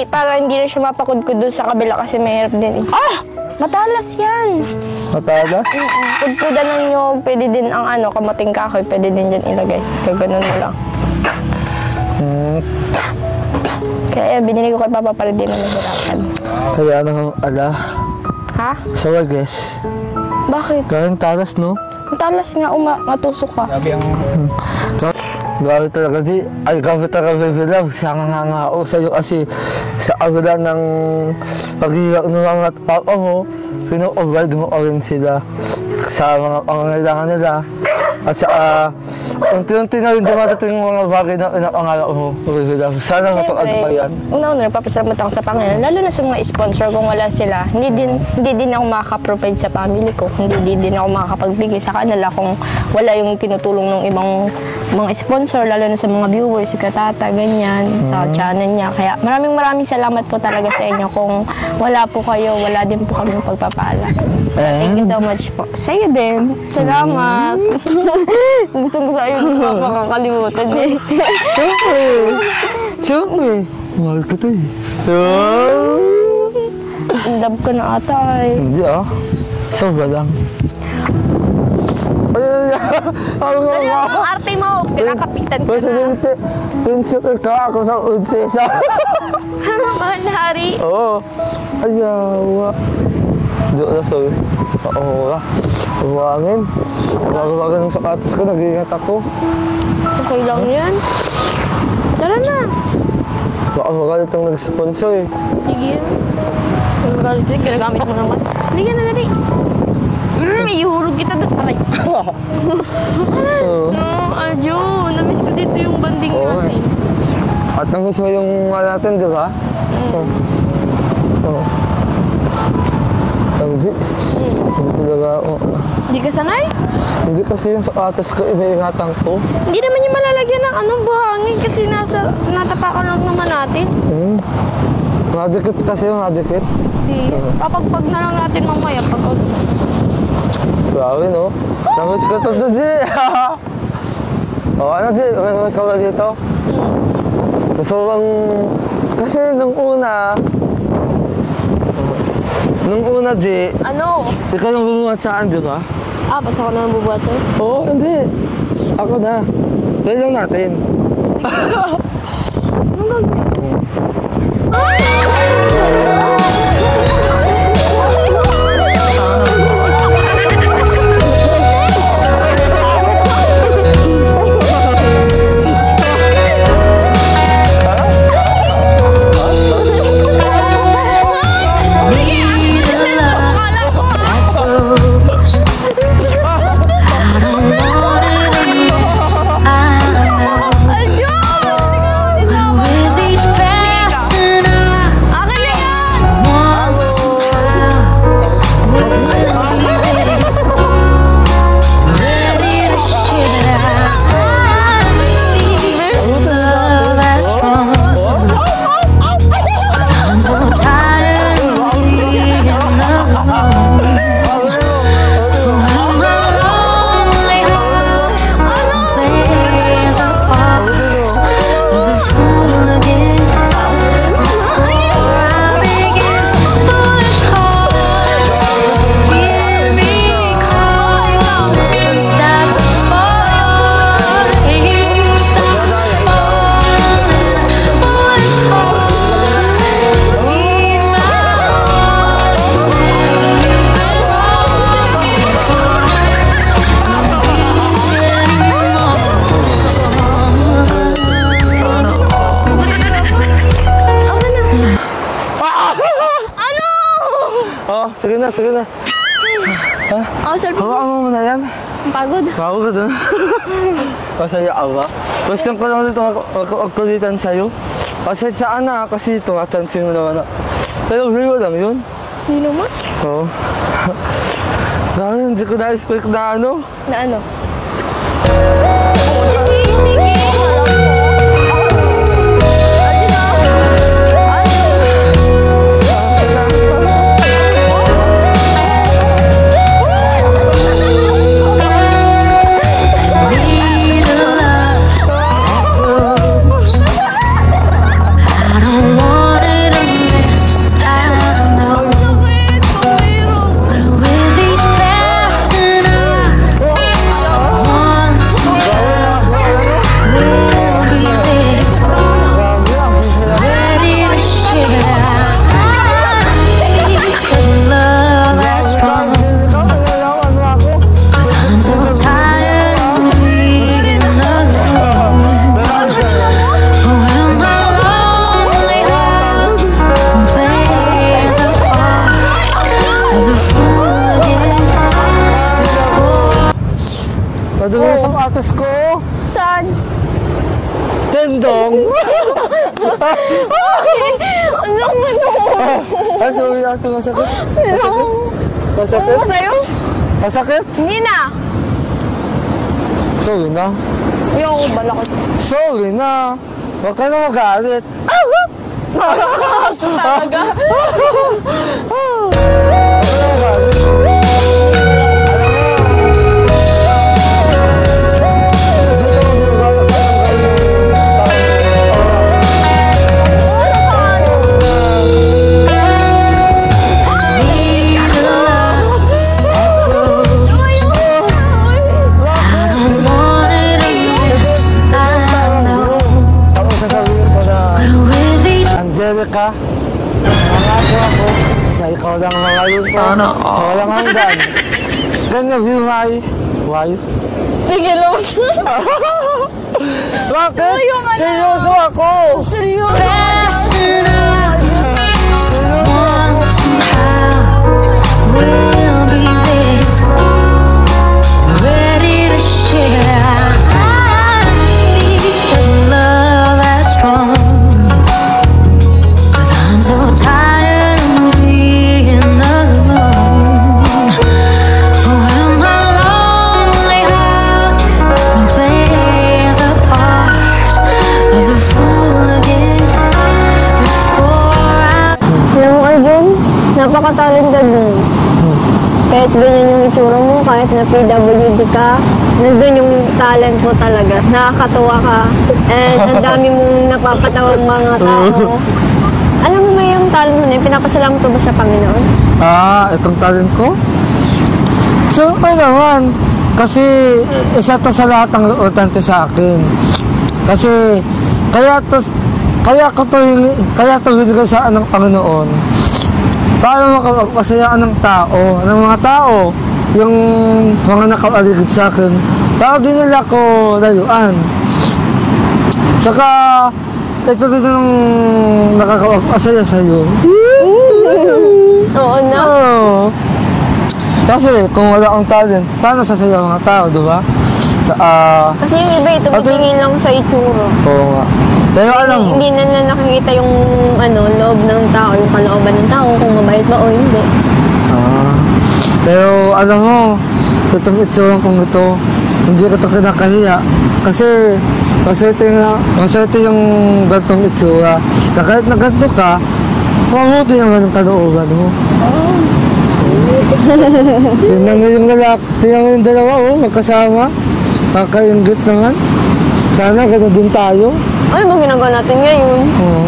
para hindi na siya mapakudkud doon sa kabila kasi mahirap din eh. Ah! Matalas yan. Matalas? Kudkudan ng nyog, pwede din ang kamating kahoy, pwede din dyan ilagay. Gaganon mo lang. Kaya binili ko kay Papa para din na nahirapan. Kaya ala. Ha? Sa wagas. Bakit? Kaya talas, no? Matalas nga, matusok ka. Grabe ang... Grabe talaga di. Ay, grabe talaga sila. Siya nga sa'yo kasi sa agad ng paghihirap ng mga papa mo, pino-provide mo rin sila sa mga pangangailangan nila. At sa unti-unti na rin dumadating yung mga bagay na pinapangarap mo. Sana matuad pa yan. Una-una, nagpapasalamat ako sa Panginoon. Lalo na sa mga sponsor, kung wala sila, hindi din ako makaka-provide sa family ko. Hindi din ako makakapagbigay sa kanila kung wala yung tinutulong ng ibang mga sponsor, lalo na sa mga viewers, si Katata, ganyan, sa channel niya. Kaya maraming salamat po talaga sa inyo. Kung wala po kayo, wala din po kami pagpapala. Thank you so much po. Sa'yo din. Salamat. Gusto ko sa'yo, hindi ko makakalimutan eh. Siyempre. Mahal ka to eh. Love ko na ata eh. Hindi sobra lang. Ano ang arte mo? Kinakapitan ka na. Presidente, prinsip ka ako sa unsesa. Mahal na hari. Oo. Ayawa. Diyo na sorry. Oo. Umangin. Umaga ng sapatos ko, nag-iingat ako. Okay lang yan. Tara na. Baka magalit ang nag-sponsor eh. Sige. Magalit yun, ginagamit mo naman. Hindi ka na dali. Ihurog kita doon. Aray. Adyo. Namiss ko dito yung banding natin. At namiss mo yung natin, di ba? Oo. Hindi. Hindi talaga ako. Hindi ka sanay? Hindi kasi yung sapatos ko, iniingatan ko. Hindi naman yung malalagyan ng buhangin kasi natapakan lang naman natin. Nadikit kasi yung nadikit. Hindi. Papagpag na lang natin mamaya pag... Grabe, no? Namiss ko ito doon, Di. Ano, Di? Namiss ka ba dito? Gusto bang... Kasi nung una, Di. Ano? Ikaw nang bumuhat saan, di ba? Basta ko na bubuhat sa'yo? Oo, hindi. Ako na. Tayo lang natin. Anong gagawin? Sige na. Selfie. Hawakan mo na yan. Pagod. Pagod na. Masaya ka ba? Gusto ko lang dito magkulitan sa'yo. Kasi saan na, kasi ito nga, chansin mo naman na. Pero real lang yun. Hindi naman. Oo. Dahil hindi ko na-expect na ano. Na ano? I don't want it Ay, sorry ate, masakit. Masakit? Masakit? Oo, sa'yo? Masakit? Hindi na. Sorry na. Yung bala ko. Sorry na. Huwag ka na magalit. So talaga. Huwag ka na magalit. Ako sasabihin ko na, Angelica, nangako ako na ikaw lang mangayon ko sa walang hanggan. Ganyan buhay. Why? Tigil mo. Bakit? Yung ano? Seryoso ako! Seryoso. Alam mo, Arjun, napaka-talented mo. Kahit ganyan yung itsura mo, kahit na PWD ka, nandun yung talent mo talaga. Nakakatuwa ka. And ang dami mong napapatawang mga tao. Alam mo ba yung talent mo na yun? Pinapasalamat mo ba sa Panginoon? Itong talent ko? So, naman. Kasi, isa to sa lahat ng importante sa akin. Kasi, kaya to binigay sa ng Panginoon para makapagpasayaan ng tao, ng mga tao, yung mga nakaaligid sa akin, para di nila ko layuan. Saka, ito din ang nakakapagpasaya sa'yo. Oo na. Oo. Kasi, kung wala kang talent, paano sasaya mga tao, diba? Kasi yung iba, tumitingin lang sa itsura. Oo nga. Pero alam mo, Hindi na nila nakikita yung loob ng tao, yung kalooban ng tao, kung mabait ba o hindi. pero alam mo, itong itsura kong ito, hindi ko ito kinakahiya. Kasi, maswerte yung gantong itsura. Na kahit na ganito ka, mabuti yung ganong kalooban mo. Tingnan mo yung lalaki, tingnan mo yung dalawa, magkasama. Kakayunggit naman. Sana ganun din tayo. Ano ba ginagawa natin ngayon? Oo.